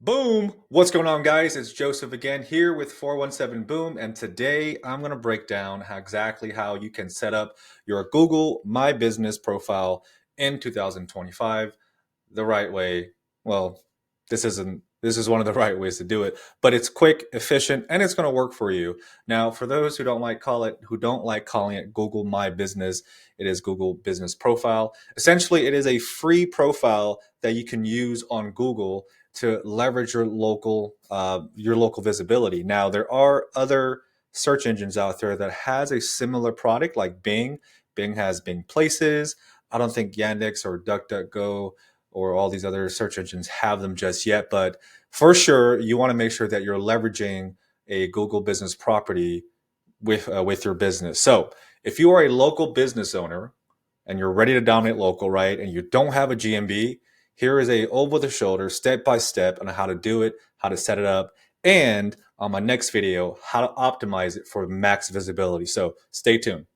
Boom! What's going on, guys? It's Joseph again here with 417 Boom, and today I'm going to break down exactly how you can set up your Google My Business profile in 2025 the right way. Well, this is one of the right ways to do it, but it's quick, efficient, and it's going to work for you. Now, for those who don't like calling it Google My Business, it is Google Business Profile. Essentially, it is a free profile that you can use on Google to leverage your local visibility. Now, there are other search engines out there that has a similar product like Bing. Bing has Bing Places. I don't think Yandex or DuckDuckGo or all these other search engines have them just yet, but for sure, you want to make sure that you're leveraging a Google business property with your business. So, if you are a local business owner and you're ready to dominate local, right, and you don't have a GMB, here is a over the shoulder, step by step on how to do it, how to set it up, and on my next video, how to optimize it for max visibility. So stay tuned.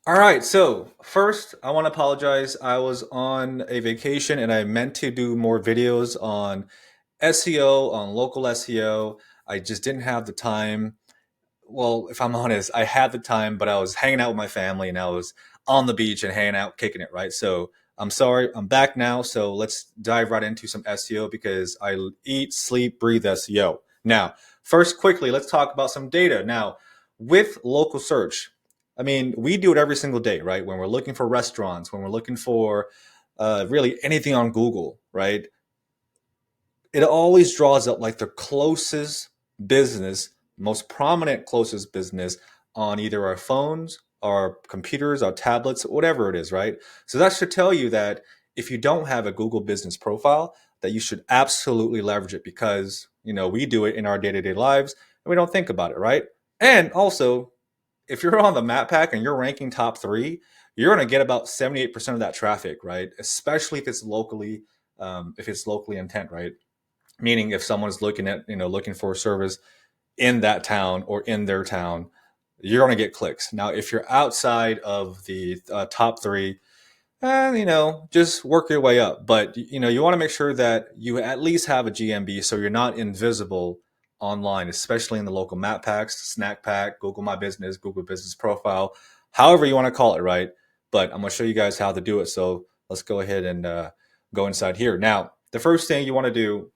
All right, so first, I want to apologize. I was on a vacation and I meant to do more videos on SEO, on local SEO. I just didn't have the time. Well, if I'm honest, I had the time, but I was hanging out with my family and I was on the beach and hanging out, kicking it, right? So I'm sorry, I'm back now. So let's dive right into some SEO because I eat, sleep, breathe SEO. Now, first, quickly, let's talk about some data. Now, with local search, I mean, we do it every single day, right? When we're looking for restaurants, when we're looking for really anything on Google, right? It always draws up like the closest business, most prominent closest business on either our phones, our computers, our tablets, whatever it is, right? So that should tell you that if you don't have a Google business profile, that you should absolutely leverage it because, we do it in our day-to-day lives and we don't think about it, right? And also, if you're on the map pack and you're ranking top three, you're going to get about 78% of that traffic, right? Especially if it's locally intent, right? Meaning if someone's looking for a service in that town or in their town, you're going to get clicks. Now if you're outside of the top three, just work your way up, but you want to make sure that you at least have a GMB so you're not invisible online, especially in the local map packs, snack pack, Google My Business, Google Business Profile, however you want to call it, right? But I'm going to show you guys how to do it, so let's go ahead and go inside here. Now the first thing you want to do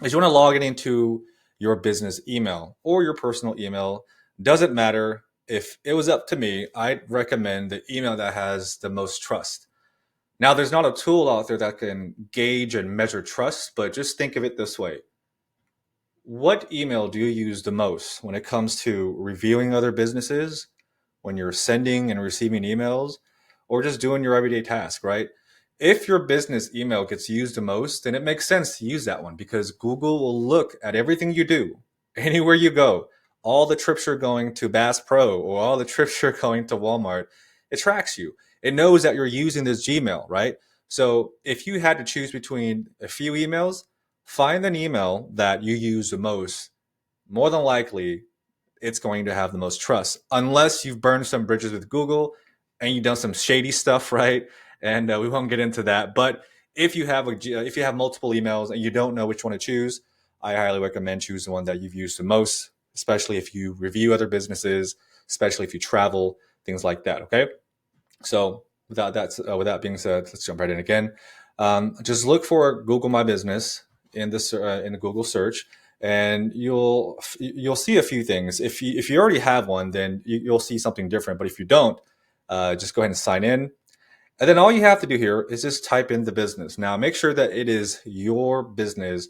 is you want to log it into your business email or your personal email. Doesn't matter. If it was up to me, I'd recommend the email that has the most trust. Now, there's not a tool out there that can gauge and measure trust, but just think of it this way. What email do you use the most when it comes to reviewing other businesses, when you're sending and receiving emails, or just doing your everyday task, right? If your business email gets used the most, then it makes sense to use that one because Google will look at everything you do, anywhere you go, all the trips you're going to Bass Pro or all the trips you're going to Walmart. It tracks you. It knows that you're using this Gmail, right? So if you had to choose between a few emails, find an email that you use the most. More than likely, it's going to have the most trust, unless you've burned some bridges with Google and you've done some shady stuff, right? And we won't get into that. But if you have multiple emails and you don't know which one to choose, I highly recommend choose the one that you've used the most, especially if you review other businesses, especially if you travel, things like that. Okay. So with that being said, let's jump right in again. Just look for Google My Business in the Google search, and you'll see a few things. If you already have one, then you'll see something different. But if you don't, just go ahead and sign in. And then all you have to do here is just type in the business. Now make sure that it is your business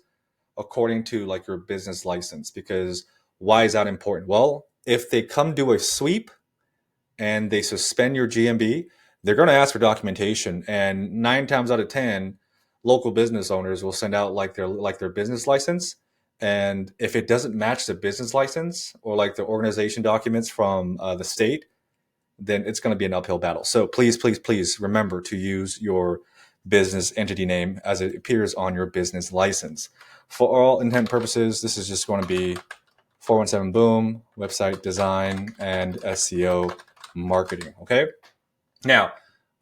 according to like your business license, because why is that important? Well, if they come do a sweep and they suspend your GMB, they're going to ask for documentation. And 9 times out of 10, local business owners will send out like their business license. And if it doesn't match the business license or like the organization documents from the state, then it's going to be an uphill battle. So please, please, please remember to use your business entity name as it appears on your business license. for all intent purposes, this is just going to be 417 Boom, website design, and SEO marketing. Okay. Now,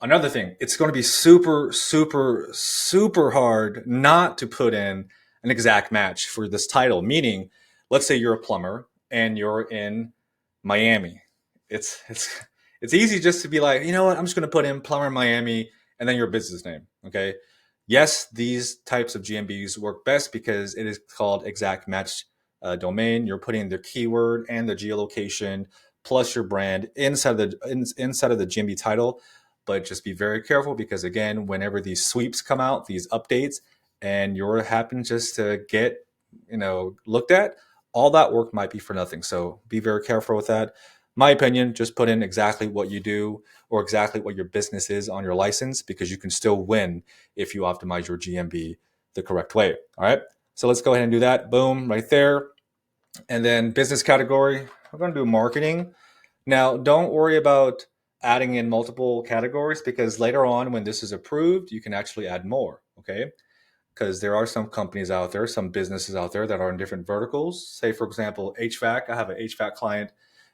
another thing, it's going to be super, super, super hard not to put in an exact match for this title. Meaning, let's say you're a plumber and you're in Miami. It's easy just to be like, you know what, I'm just going to put in plumber Miami and then your business name. Okay. Yes, these types of GMBs work best because it is called exact match domain. You're putting the keyword and the geolocation plus your brand inside of the GMB title. But just be very careful because again, whenever these sweeps come out, these updates, and you're happen just to get looked at, all that work might be for nothing. So be very careful with that. My opinion, just put in exactly what you do or exactly what your business is on your license because you can still win if you optimize your GMB the correct way. All right. So let's go ahead and do that. Boom, right there. And then business category, we're going to do marketing. Now, don't worry about adding in multiple categories because later on when this is approved, you can actually add more. Okay. Because there are some companies out there, some businesses out there that are in different verticals. Say, for example, HVAC. I have an HVAC client.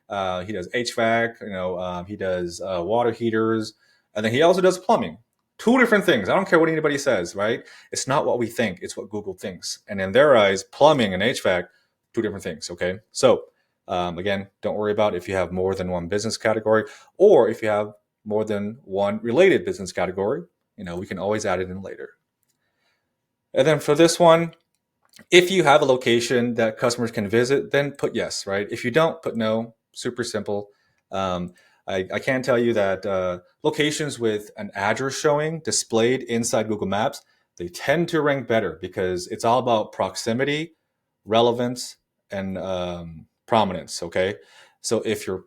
He does HVAC. He does water heaters, and then he also does plumbing. Two different things. I don't care what anybody says, right? It's not what we think; it's what Google thinks. And in their eyes, plumbing and HVAC, two different things. Okay, so again, don't worry about if you have more than one business category, or if you have more than one related business category. We can always add it in later. And then for this one, if you have a location that customers can visit, then put yes, right? If you don't, put no. Super simple. Um, I can tell you that locations with an address showing displayed inside Google Maps, they tend to rank better because it's all about proximity, relevance, and prominence. Okay, so if your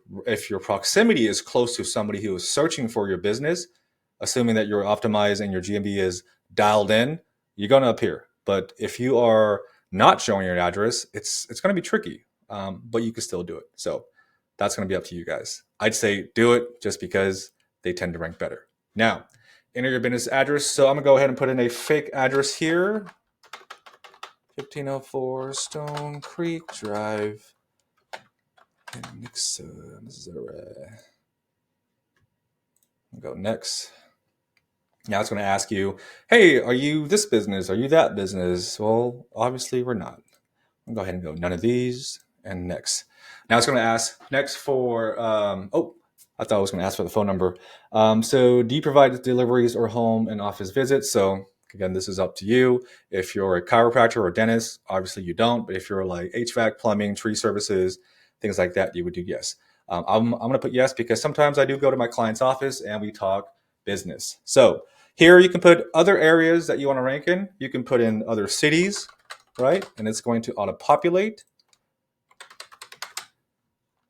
proximity is close to somebody who is searching for your business, assuming that you're optimized and your GMB is dialed in, you're going to appear. But if you are not showing your address, it's going to be tricky, but you can still do it. So that's going to be up to you guys. I'd say do it just because they tend to rank better. Now, enter your business address. So I'm going to go ahead and put in a fake address here. 1504 Stone Creek Drive in Nixa, Missouri. I'll go next. Now it's going to ask you, hey, are you this business? Are you that business? Well, obviously we're not. I'll go ahead and go none of these and next. Now it's going to ask next for, I thought I was going to ask for the phone number. So do you provide deliveries or home and office visits? So again, this is up to you. If you're a chiropractor or dentist, obviously you don't. But if you're like HVAC, plumbing, tree services, things like that, you would do yes. I'm going to put yes because sometimes I do go to my client's office and we talk business. So here you can put other areas that you want to rank in. You can put in other cities, right? And it's going to auto-populate.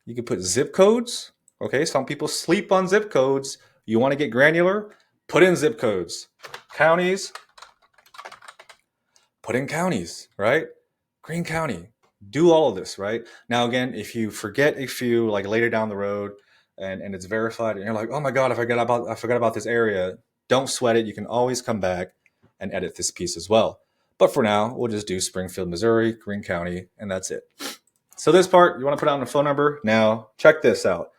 You can put zip codes. Okay, some people sleep on zip codes. You want to get granular? Put in zip codes. Counties. Put in counties, right? Greene County. Do all of this, right? Now, again, if you forget a few, like later down the road, and it's verified, and you're like, oh my God, I forgot about this area. Don't sweat it. You can always come back and edit this piece as well. But for now, we'll just do Springfield, Missouri, Greene County, and that's it. So this part, you want to put on a phone number. Now, check this out.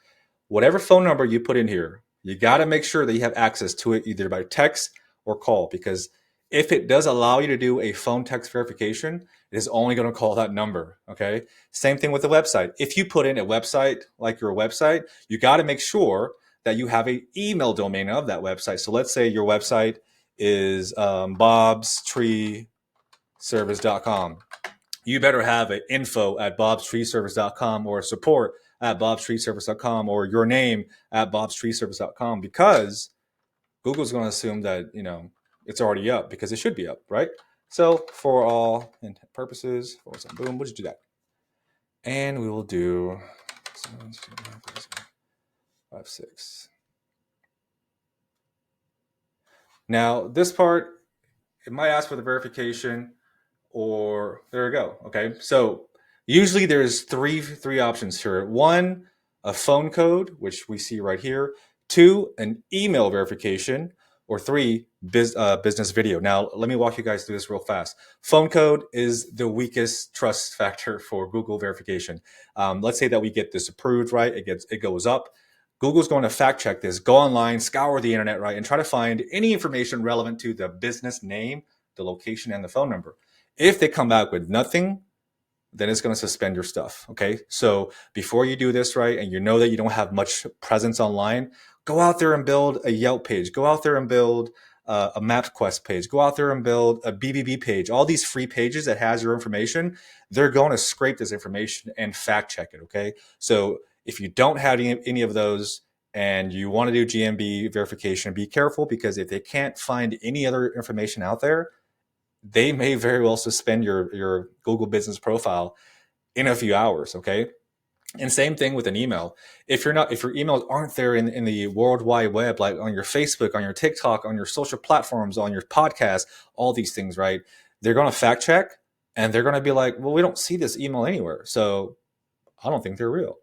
Whatever phone number you put in here, you got to make sure that you have access to it either by text or call, because if it does allow you to do a phone text verification, it is only going to call that number. Okay. Same thing with the website. If you put in a website like your website, you got to make sure that you have an email domain of that website. So let's say your website is bobstreeservice.com. You better have an info@bobstreeservice.com or support at bobstreeservice.com or your name at bobstreeservice.com, because Google's going to assume that, it's already up because it should be up, right? So for all intent purposes, boom, we'll just do that. And we will do 5, 6. Now this part, it might ask for the verification, or there we go. Okay. So usually there's three options here. 1, a phone code, which we see right here. 2, an email verification, or 3, business video. Now, let me walk you guys through this real fast. Phone code is the weakest trust factor for Google verification. Let's say that we get this approved, right? It goes up. Google's going to fact check this, go online, scour the internet, right, and try to find any information relevant to the business name, the location, and the phone number. If they come back with nothing, then it's going to suspend your stuff. Okay. So before you do this, right, and you know that you don't have much presence online, go out there and build a Yelp page. Go out there and build a MapQuest page. Go out there and build a BBB page. All these free pages that has your information, they're going to scrape this information and fact check it. Okay. So if you don't have any of those and you want to do GMB verification, be careful, because if they can't find any other information out there, they may very well suspend your Google business profile in a few hours. Okay. And same thing with an email. If your emails aren't there in the World Wide Web, like on your Facebook, on your TikTok, on your social platforms, on your podcast, all these things, right? They're going to fact check and they're going to be like, well, we don't see this email anywhere. So I don't think they're real.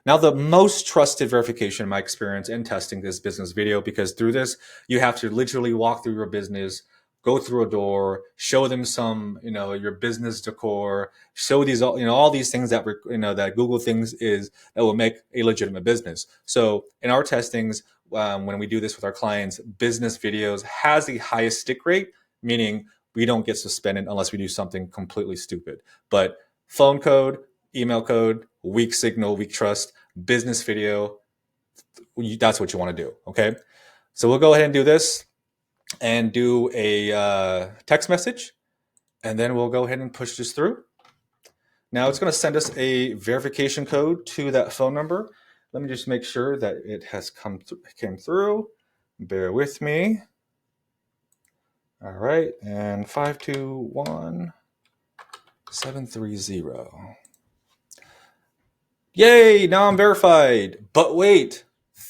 Now, the most trusted verification in my experience in testing this business video, because through this, you have to literally walk through your business, go through a door, show them some, your business decor, show these, all these things that, that Google thinks that will make a legitimate business. So in our testings, when we do this with our clients, business videos has the highest stick rate, meaning we don't get suspended unless we do something completely stupid. But phone code, email code, weak signal, weak trust, business video, that's what you want to do. Okay. So we'll go ahead and do this and do a text message, and then we'll go ahead and push this through. Now it's going to send us a verification code to that phone number. Let me just make sure that it has came through. Bear with me. All right, and 521730. Yay, now I'm verified. But wait,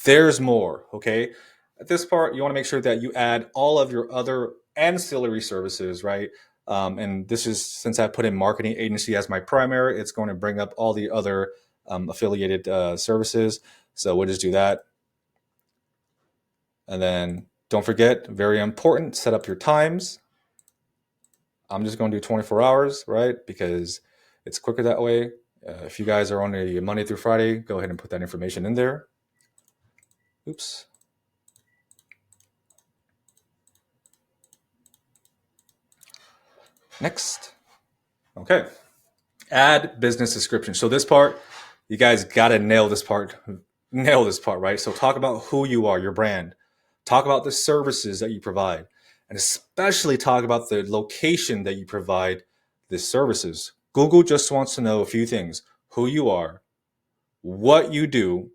there's more, okay? At this part, you want to make sure that you add all of your other ancillary services, right? And this is, since I put in marketing agency as my primary, it's going to bring up all the other affiliated services. So we'll just do that. And then don't forget, very important, set up your times. I'm just going to do 24 hours, right? Because it's quicker that way. If you guys are on a Monday through Friday, go ahead and put that information in there. Oops. Next. Okay. Add business description. So this part, you guys got to nail this part, right? So talk about who you are, your brand. Talk about the services that you provide, and especially talk about the location that you provide the services. Google just wants to know a few things: who you are, what you do,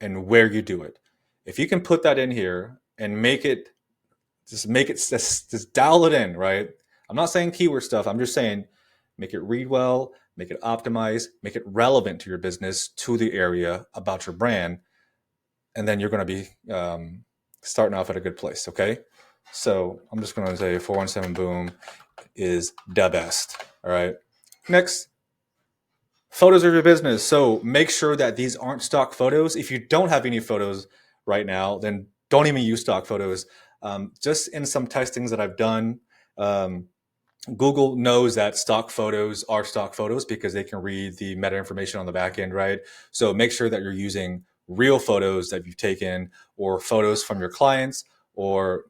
and where you do it. If you can put that in here and just dial it in, right? I'm not saying keyword stuff. I'm just saying make it read well, make it optimize, make it relevant to your business, to the area, about your brand. And then you're going to be starting off at a good place. Okay. So I'm just going to say 417 Boom is the best. All right. Next, photos of your business. So make sure that these aren't stock photos. If you don't have any photos right now, then don't even use stock photos. Just in some testings that I've done, Google knows that stock photos are stock photos because they can read the meta information on the back end, right? So make sure that you're using real photos that you've taken, or photos from your clients, or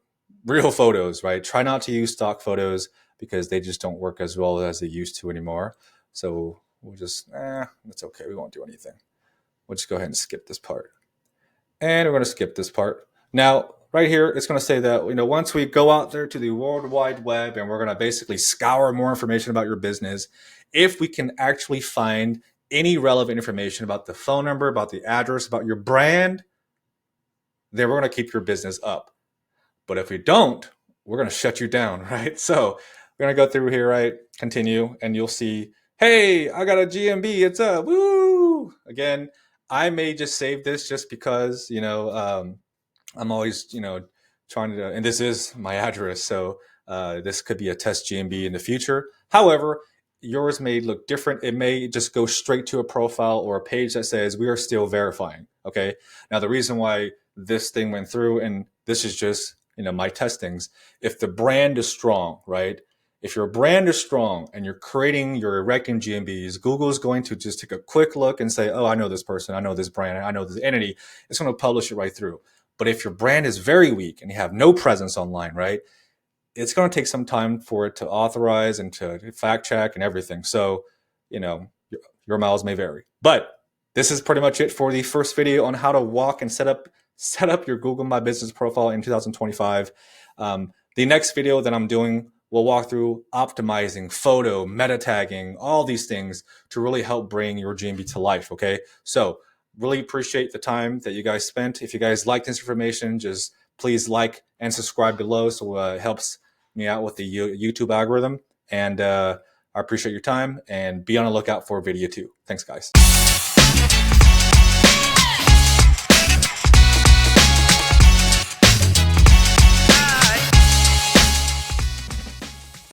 real photos, right? Try not to use stock photos because they just don't work as well as they used to anymore. So we'll just, that's okay. We won't do anything. We'll just go ahead and skip this part. And we're going to skip this part. Now, right here, it's going to say that, once we go out there to the World Wide Web and we're going to basically scour more information about your business, if we can actually find any relevant information about the phone number, about the address, about your brand, then we're going to keep your business up. But if we don't, we're going to shut you down, right? So we're going to go through here, right? Continue, and you'll see, hey, I got a GMB. It's up. Woo! Again, I may just save this just because, I'm always, trying to, and this is my address. So this could be a test GMB in the future. However, yours may look different. It may just go straight to a profile or a page that says we are still verifying. Okay. Now, the reason why this thing went through, and this is just my testings, if the brand is strong, right? If your brand is strong and you're erecting GMBs, Google is going to just take a quick look and say, oh, I know this person, I know this brand, I know this entity. It's going to publish it right through. But if your brand is very weak and you have no presence online, right, it's going to take some time for it to authorize and to fact check and everything. So, your miles may vary. But this is pretty much it for the first video on how to walk and set up your Google My Business profile in 2025. The next video that I'm doing will walk through optimizing photo, meta tagging, all these things to really help bring your GMB to life. Okay, so really appreciate the time that you guys spent. If you guys like this information, just please like and subscribe below, so it helps me out with the YouTube algorithm. And I appreciate your time, and be on the lookout for video 2. Thanks, guys.